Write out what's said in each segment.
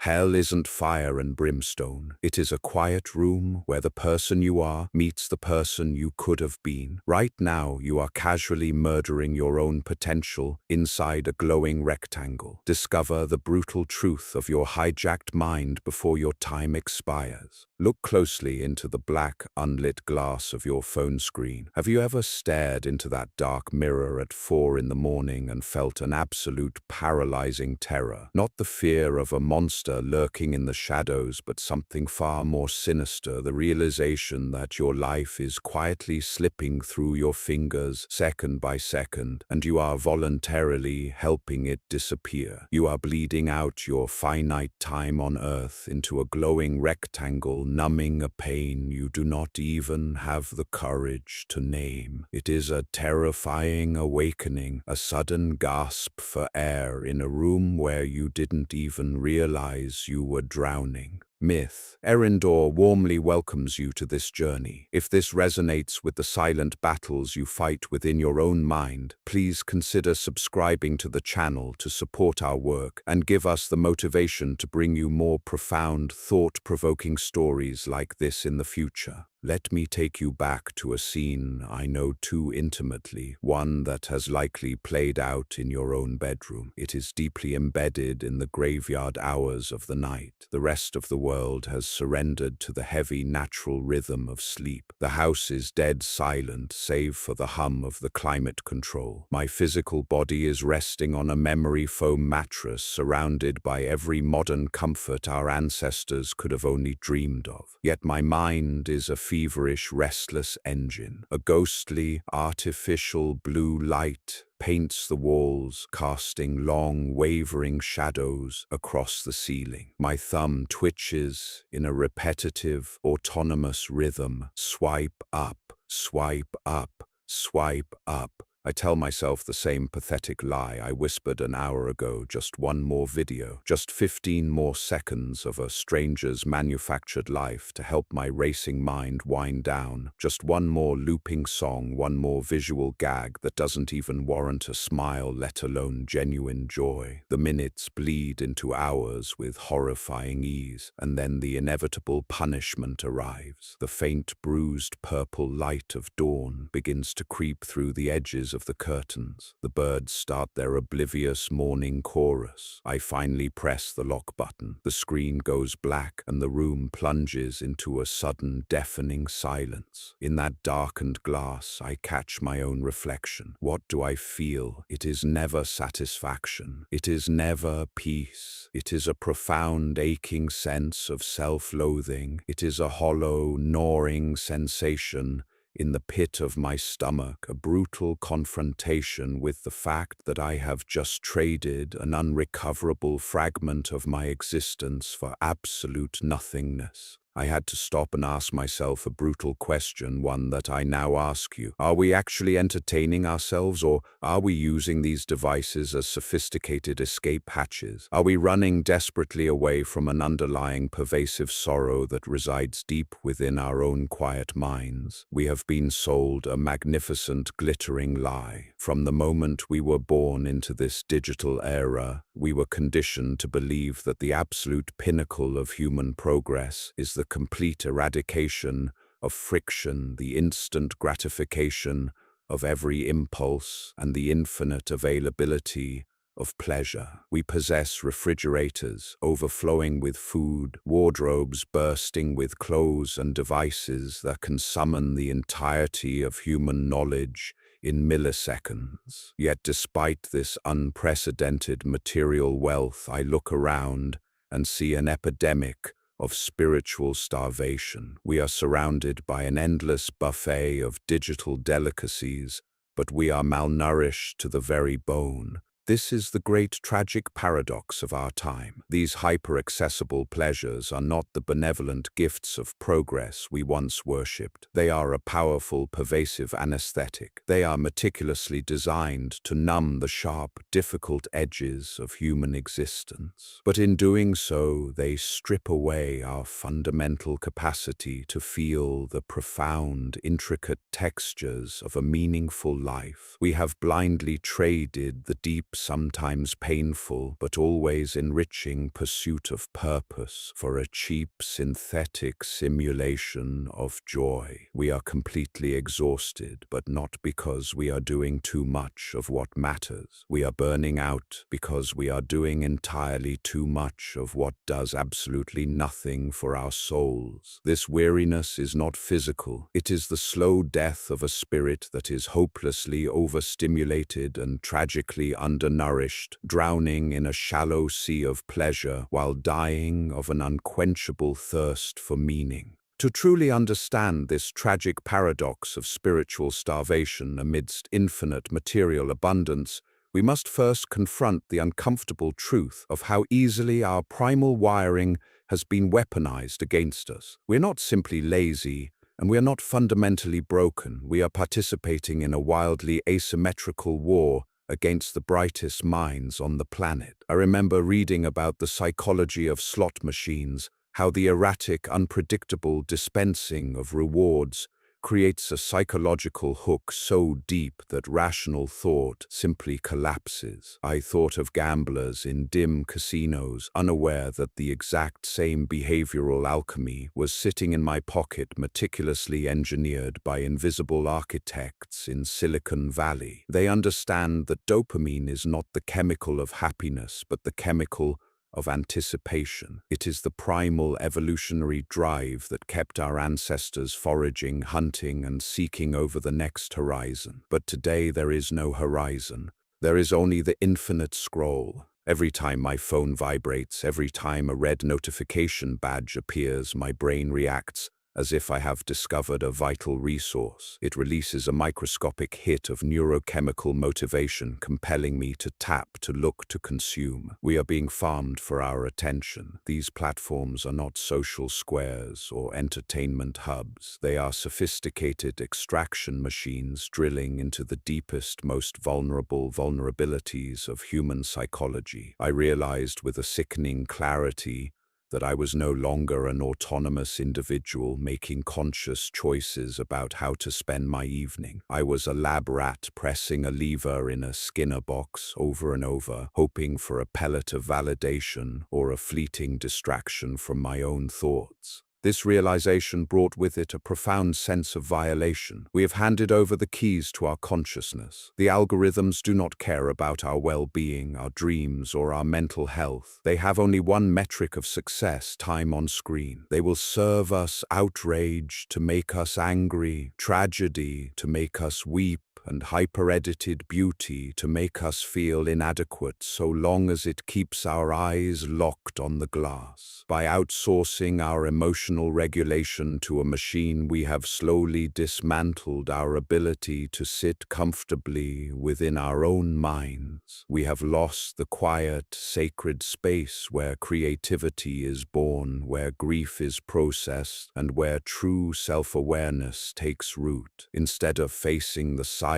Hell isn't fire and brimstone. It is a quiet room where the person you are meets the person you could have been. Right now, you are casually murdering your own potential inside a glowing rectangle. Discover the brutal truth of your hijacked mind before your time expires. Look closely into the black, unlit glass of your phone screen. Have you ever stared into that dark mirror at 4 in the morning and felt an absolute paralyzing terror? Not the fear of a monster lurking in the shadows, but something far more sinister, the realization that your life is quietly slipping through your fingers second by second, and you are voluntarily helping it disappear. You are bleeding out your finite time on Earth into a glowing rectangle, numbing a pain you do not even have the courage to name. It is a terrifying awakening, a sudden gasp for air in a room where you didn't even realize you were drowning. Myth Eryndor warmly welcomes you to this journey. If this resonates with the silent battles you fight within your own mind, please consider subscribing to the channel to support our work and give us the motivation to bring you more profound, thought-provoking stories like this in the future. Let me take you back to a scene I know too intimately, one that has likely played out in your own bedroom. It is deeply embedded in the graveyard hours of the night. The rest of the world has surrendered to the heavy natural rhythm of sleep. The house is dead silent, save for the hum of the climate control. My physical body is resting on a memory foam mattress, surrounded by every modern comfort our ancestors could have only dreamed of. Yet my mind is a feverish, restless engine. A ghostly, artificial blue light paints the walls, casting long, wavering shadows across the ceiling. My thumb twitches in a repetitive, autonomous rhythm. Swipe up, swipe up, swipe up. I tell myself the same pathetic lie I whispered an hour ago. Just one more video, just 15 more seconds of a stranger's manufactured life to help my racing mind wind down. Just one more looping song, one more visual gag that doesn't even warrant a smile, let alone genuine joy. The minutes bleed into hours with horrifying ease, and then the inevitable punishment arrives. The faint, bruised purple light of dawn begins to creep through the edges of the curtains. The birds start their oblivious morning chorus. I finally press the lock button. The screen goes black and the room plunges into a sudden, deafening silence. In that darkened glass, I catch my own reflection. What do I feel? It is never satisfaction. It is never peace. It is a profound, aching sense of self-loathing. It is a hollow, gnawing sensation in the pit of my stomach, a brutal confrontation with the fact that I have just traded an unrecoverable fragment of my existence for absolute nothingness. I had to stop and ask myself a brutal question, one that I now ask you. Are we actually entertaining ourselves, or are we using these devices as sophisticated escape hatches? Are we running desperately away from an underlying pervasive sorrow that resides deep within our own quiet minds? We have been sold a magnificent, glittering lie. From the moment we were born into this digital era, we were conditioned to believe that the absolute pinnacle of human progress is the complete eradication of friction, the instant gratification of every impulse, and the infinite availability of pleasure. We possess refrigerators overflowing with food, wardrobes bursting with clothes and devices that can summon the entirety of human knowledge in milliseconds. Yet despite this unprecedented material wealth, I look around and see an epidemic of spiritual starvation. We are surrounded by an endless buffet of digital delicacies, but we are malnourished to the very bone. This is the great tragic paradox of our time. These hyper-accessible pleasures are not the benevolent gifts of progress we once worshipped. They are a powerful, pervasive anesthetic. They are meticulously designed to numb the sharp, difficult edges of human existence. But in doing so, they strip away our fundamental capacity to feel the profound, intricate textures of a meaningful life. We have blindly traded the deep sometimes painful, but always enriching pursuit of purpose for a cheap synthetic simulation of joy. We are completely exhausted, but not because we are doing too much of what matters. We are burning out because we are doing entirely too much of what does absolutely nothing for our souls. This weariness is not physical. It is the slow death of a spirit that is hopelessly overstimulated and tragically undernourished, drowning in a shallow sea of pleasure while dying of an unquenchable thirst for meaning. To truly understand this tragic paradox of spiritual starvation amidst infinite material abundance, we must first confront the uncomfortable truth of how easily our primal wiring has been weaponized against us. We're not simply lazy, and we are not fundamentally broken. We are participating in a wildly asymmetrical war against the brightest minds on the planet. I remember reading about the psychology of slot machines, how the erratic, unpredictable dispensing of rewards creates a psychological hook so deep that rational thought simply collapses. I thought of gamblers in dim casinos, unaware that the exact same behavioral alchemy was sitting in my pocket, meticulously engineered by invisible architects in Silicon Valley. They understand that dopamine is not the chemical of happiness, but the chemical of anticipation. It is the primal evolutionary drive that kept our ancestors foraging, hunting, and seeking over the next horizon. But today there is no horizon. There is only the infinite scroll. Every time my phone vibrates, every time a red notification badge appears, my brain reacts as if I have discovered a vital resource. It releases a microscopic hit of neurochemical motivation, compelling me to tap, to look, to consume. We are being farmed for our attention. These platforms are not social squares or entertainment hubs. They are sophisticated extraction machines drilling into the deepest, most vulnerable vulnerabilities of human psychology. I realized with a sickening clarity that I was no longer an autonomous individual making conscious choices about how to spend my evening. I was a lab rat pressing a lever in a Skinner box over and over, hoping for a pellet of validation or a fleeting distraction from my own thoughts. This realization brought with it a profound sense of violation. We have handed over the keys to our consciousness. The algorithms do not care about our well-being, our dreams, or our mental health. They have only one metric of success: time on screen. They will serve us outrage to make us angry, tragedy to make us weep, and hyper-edited beauty to make us feel inadequate, so long as it keeps our eyes locked on the glass. By outsourcing our emotional regulation to a machine, we have slowly dismantled our ability to sit comfortably within our own minds. We have lost the quiet, sacred space where creativity is born, where grief is processed, and where true self-awareness takes root. Instead of facing the silence,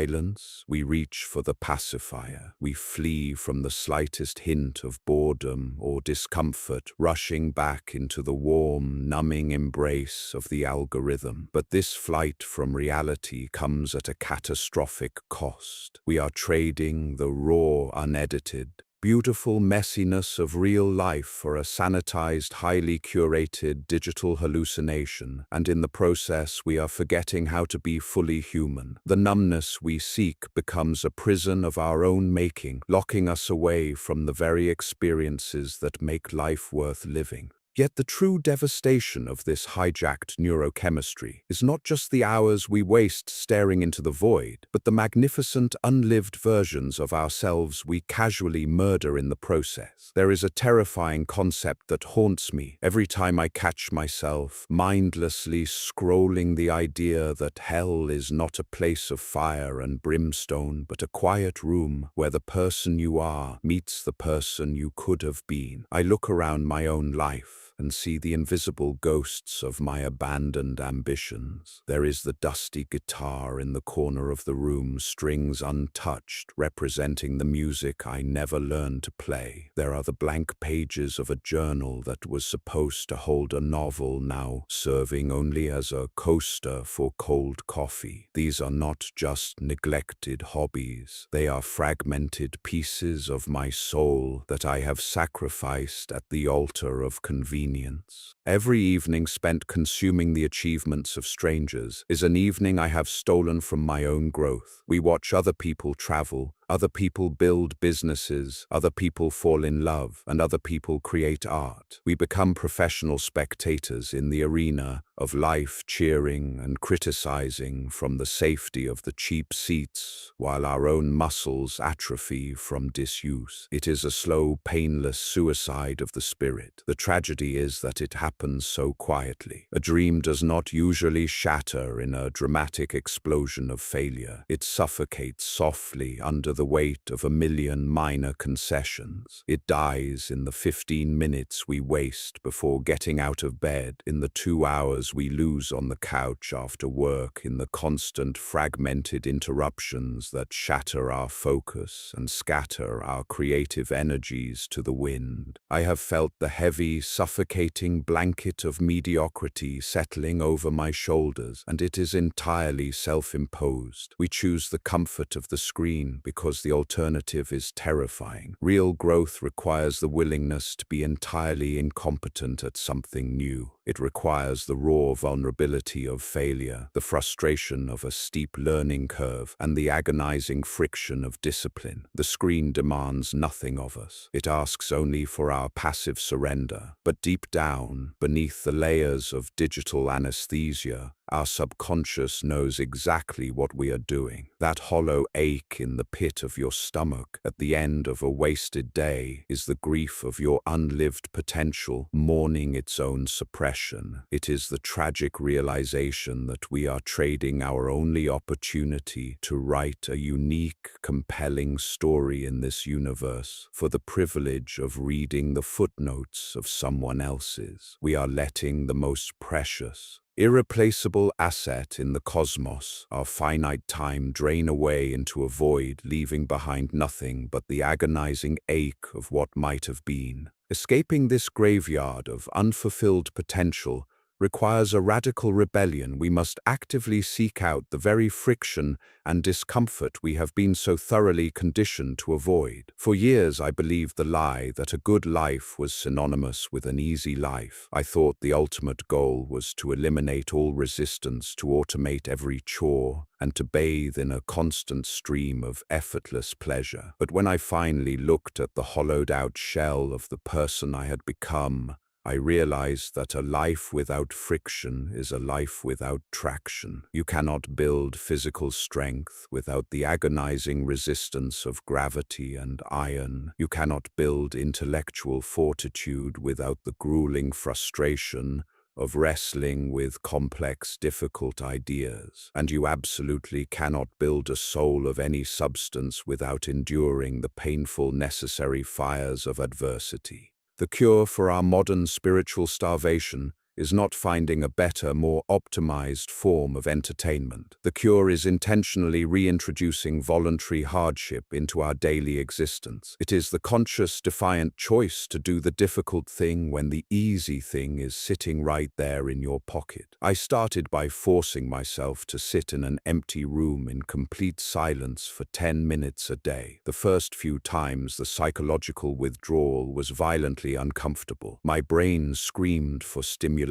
we reach for the pacifier. We flee from the slightest hint of boredom or discomfort, rushing back into the warm, numbing embrace of the algorithm. But this flight from reality comes at a catastrophic cost. We are trading the raw, unedited, beautiful messiness of real life for a sanitized, highly curated digital hallucination, and in the process we are forgetting how to be fully human. The numbness we seek becomes a prison of our own making, locking us away from the very experiences that make life worth living. Yet the true devastation of this hijacked neurochemistry is not just the hours we waste staring into the void, but the magnificent, unlived versions of ourselves we casually murder in the process. There is a terrifying concept that haunts me every time I catch myself mindlessly scrolling: the idea that hell is not a place of fire and brimstone, but a quiet room where the person you are meets the person you could have been. I look around my own life. and see the invisible ghosts of my abandoned ambitions. There is the dusty guitar in the corner of the room, strings untouched, representing the music I never learned to play. There are the blank pages of a journal that was supposed to hold a novel, now serving only as a coaster for cold coffee. These are not just neglected hobbies. They are fragmented pieces of my soul that I have sacrificed at the altar of convenience. Every evening spent consuming the achievements of strangers is an evening I have stolen from my own growth. We watch other people travel, other people build businesses, other people fall in love, and other people create art. We become professional spectators in the arena of life, cheering and criticizing from the safety of the cheap seats, while our own muscles atrophy from disuse. It is a slow, painless suicide of the spirit. The tragedy is that it happens so quietly. A dream does not usually shatter in a dramatic explosion of failure. It suffocates softly under the weight of a million minor concessions. It dies in the 15 minutes we waste before getting out of bed, in the 2 hours we lose on the couch after work, in the constant fragmented interruptions that shatter our focus and scatter our creative energies to the wind. I have felt the heavy, suffocating blanket of mediocrity settling over my shoulders, and it is entirely self-imposed. We choose the comfort of the screen because the alternative is terrifying. Real growth requires the willingness to be entirely incompetent at something new. It requires the raw vulnerability of failure, the frustration of a steep learning curve, and the agonizing friction of discipline. The screen demands nothing of us. It asks only for our passive surrender. But deep down, beneath the layers of digital anesthesia, our subconscious knows exactly what we are doing. That hollow ache in the pit of your stomach at the end of a wasted day is the grief of your unlived potential mourning its own suppression. It is the tragic realization that we are trading our only opportunity to write a unique, compelling story in this universe for the privilege of reading the footnotes of someone else's. We are letting the most precious, irreplaceable asset in the cosmos, our finite time, drain away into a void, leaving behind nothing but the agonizing ache of what might have been. Escaping this graveyard of unfulfilled potential requires a radical rebellion. We must actively seek out the very friction and discomfort we have been so thoroughly conditioned to avoid. For years I believed the lie that a good life was synonymous with an easy life. I thought the ultimate goal was to eliminate all resistance, to automate every chore, and to bathe in a constant stream of effortless pleasure. But when I finally looked at the hollowed-out shell of the person I had become, I realized that a life without friction is a life without traction. You cannot build physical strength without the agonizing resistance of gravity and iron. You cannot build intellectual fortitude without the grueling frustration of wrestling with complex, difficult ideas. And you absolutely cannot build a soul of any substance without enduring the painful, necessary fires of adversity. The cure for our modern spiritual starvation is not finding a better, more optimized form of entertainment. The cure is intentionally reintroducing voluntary hardship into our daily existence. It is the conscious, defiant choice to do the difficult thing when the easy thing is sitting right there in your pocket. I started by forcing myself to sit in an empty room in complete silence for 10 minutes a day. The first few times, the psychological withdrawal was violently uncomfortable. My brain screamed for stimulation,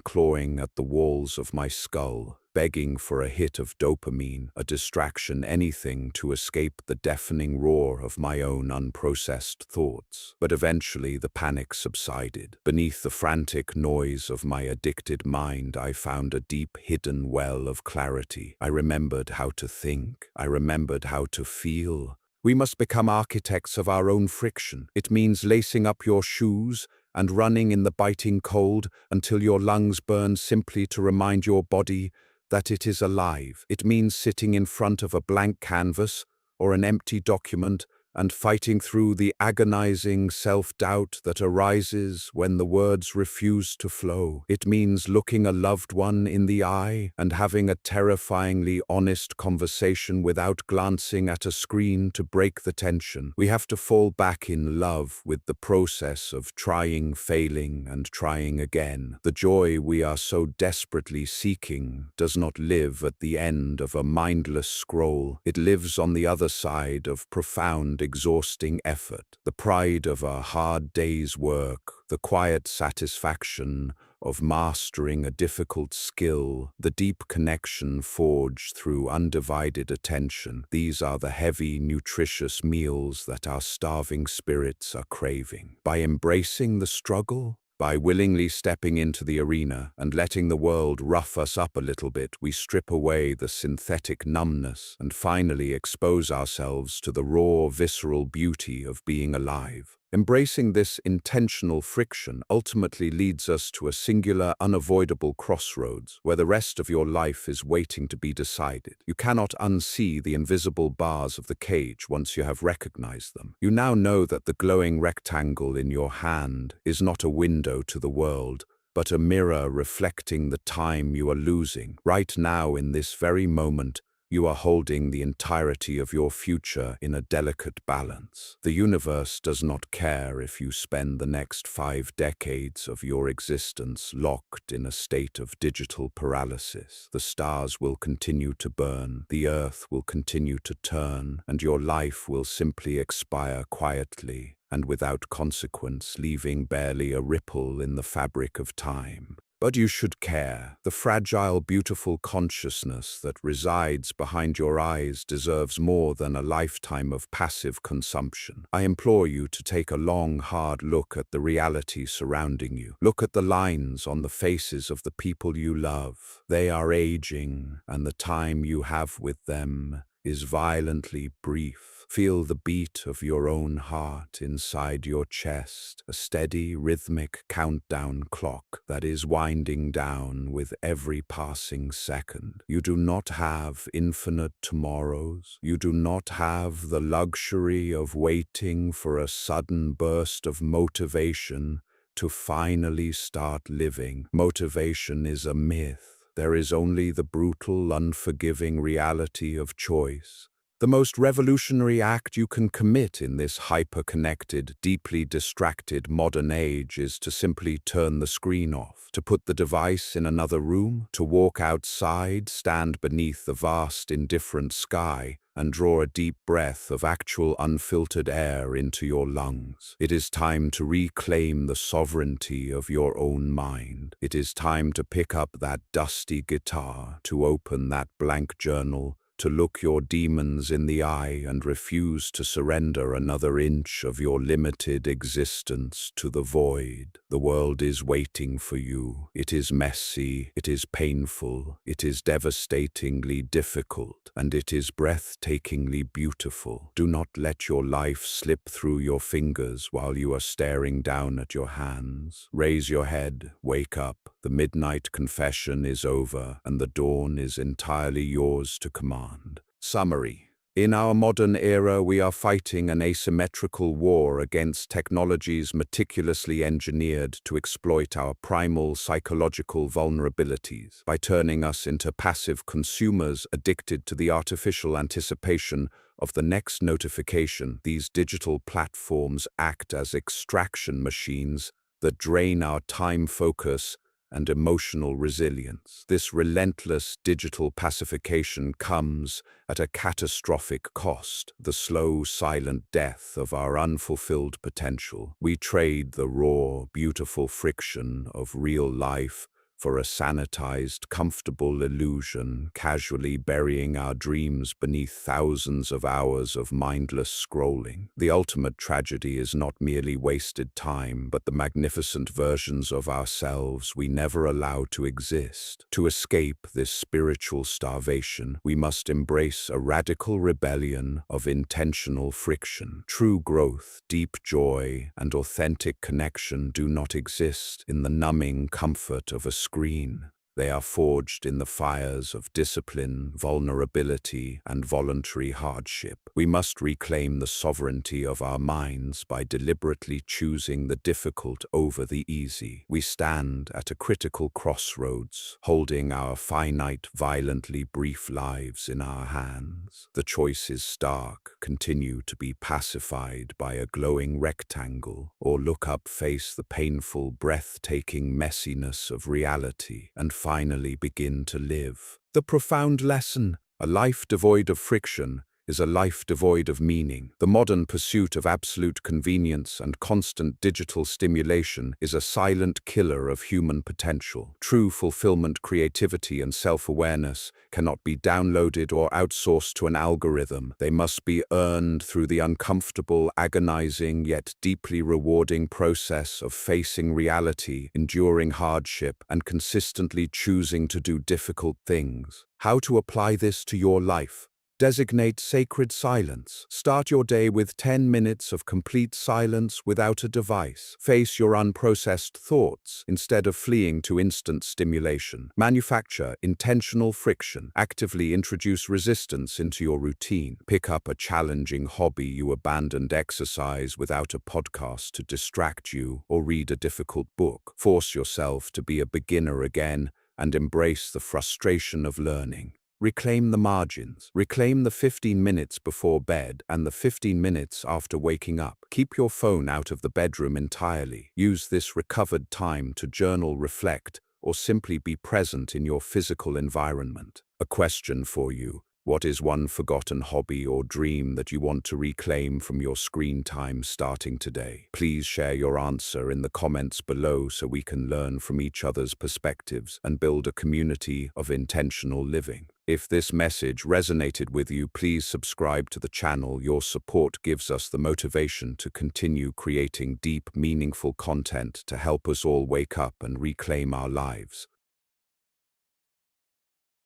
clawing at the walls of my skull, begging for a hit of dopamine, a distraction, anything to escape the deafening roar of my own unprocessed thoughts. But eventually the panic subsided. Beneath the frantic noise of my addicted mind, I found a deep, hidden well of clarity. I remembered how to think. I remembered how to feel. We must become architects of our own friction. It means lacing up your shoes and running in the biting cold until your lungs burn simply to remind your body that it is alive. It means sitting in front of a blank canvas or an empty document and fighting through the agonizing self-doubt that arises when the words refuse to flow. It means looking a loved one in the eye and having a terrifyingly honest conversation without glancing at a screen to break the tension. We have to fall back in love with the process of trying, failing, and trying again. The joy we are so desperately seeking does not live at the end of a mindless scroll. It lives on the other side of profound, exhausting effort. The pride of a hard day's work, the quiet satisfaction of mastering a difficult skill, the deep connection forged through undivided attention. These are the heavy, nutritious meals that our starving spirits are craving. By embracing the struggle, by willingly stepping into the arena and letting the world rough us up a little bit, we strip away the synthetic numbness and finally expose ourselves to the raw, visceral beauty of being alive. Embracing this intentional friction ultimately leads us to a singular, unavoidable crossroads where the rest of your life is waiting to be decided. You cannot unsee the invisible bars of the cage once you have recognized them. You now know that the glowing rectangle in your hand is not a window to the world, but a mirror reflecting the time you are losing. Right now, in this very moment, you are holding the entirety of your future in a delicate balance. The universe does not care if you spend the next 5 decades of your existence locked in a state of digital paralysis. The stars will continue to burn, the earth will continue to turn, and your life will simply expire quietly and without consequence, leaving barely a ripple in the fabric of time. But you should care. The fragile, beautiful consciousness that resides behind your eyes deserves more than a lifetime of passive consumption. I implore you to take a long, hard look at the reality surrounding you. Look at the lines on the faces of the people you love. They are aging, and the time you have with them is violently brief. Feel the beat of your own heart inside your chest, a steady, rhythmic countdown clock that is winding down with every passing second. You do not have infinite tomorrows. You do not have the luxury of waiting for a sudden burst of motivation to finally start living. Motivation is a myth. There is only the brutal, unforgiving reality of choice. The most revolutionary act you can commit in this hyper-connected, deeply distracted modern age is to simply turn the screen off, to put the device in another room, to walk outside, stand beneath the vast, indifferent sky, and draw a deep breath of actual unfiltered air into your lungs. It is time to reclaim the sovereignty of your own mind. It is time to pick up that dusty guitar, to open that blank journal, to look your demons in the eye and refuse to surrender another inch of your limited existence to the void. The world is waiting for you. It is messy, it is painful, it is devastatingly difficult, and it is breathtakingly beautiful. Do not let your life slip through your fingers while you are staring down at your hands. Raise your head, wake up. The midnight confession is over, and the dawn is entirely yours to command. Summary. In our modern era, we are fighting an asymmetrical war against technologies meticulously engineered to exploit our primal psychological vulnerabilities. By turning us into passive consumers addicted to the artificial anticipation of the next notification, these digital platforms act as extraction machines that drain our time, focus, and emotional resilience. This relentless digital pacification comes at a catastrophic cost, the slow, silent death of our unfulfilled potential. We trade the raw, beautiful friction of real life for a sanitized, comfortable illusion, casually burying our dreams beneath thousands of hours of mindless scrolling. The ultimate tragedy is not merely wasted time, but the magnificent versions of ourselves we never allow to exist. To escape this spiritual starvation, we must embrace a radical rebellion of intentional friction. True growth, deep joy, and authentic connection do not exist in the numbing comfort of a screen. They are forged in the fires of discipline, vulnerability, and voluntary hardship. We must reclaim the sovereignty of our minds by deliberately choosing the difficult over the easy. We stand at a critical crossroads, holding our finite, violently brief lives in our hands. The choice is stark: continue to be pacified by a glowing rectangle, or look up, face the painful, breathtaking messiness of reality, and finally begin to live. The profound lesson: a life devoid of friction is a life devoid of meaning. The modern pursuit of absolute convenience and constant digital stimulation is a silent killer of human potential. True fulfillment, creativity, and self-awareness cannot be downloaded or outsourced to an algorithm. They must be earned through the uncomfortable, agonizing, yet deeply rewarding process of facing reality, enduring hardship, and consistently choosing to do difficult things. How to apply this to your life? Designate sacred silence. Start your day with 10 minutes of complete silence without a device. Face your unprocessed thoughts instead of fleeing to instant stimulation. Manufacture intentional friction. Actively introduce resistance into your routine. Pick up a challenging hobby you abandoned. Exercise without a podcast to distract you, or read a difficult book. Force yourself to be a beginner again and embrace the frustration of learning. Reclaim the margins. Reclaim the 15 minutes before bed and the 15 minutes after waking up. Keep your phone out of the bedroom entirely. Use this recovered time to journal, reflect, or simply be present in your physical environment. A question for you: what is one forgotten hobby or dream that you want to reclaim from your screen time starting today? Please share your answer in the comments below so we can learn from each other's perspectives and build a community of intentional living. If this message resonated with you, please subscribe to the channel. Your support gives us the motivation to continue creating deep, meaningful content to help us all wake up and reclaim our lives.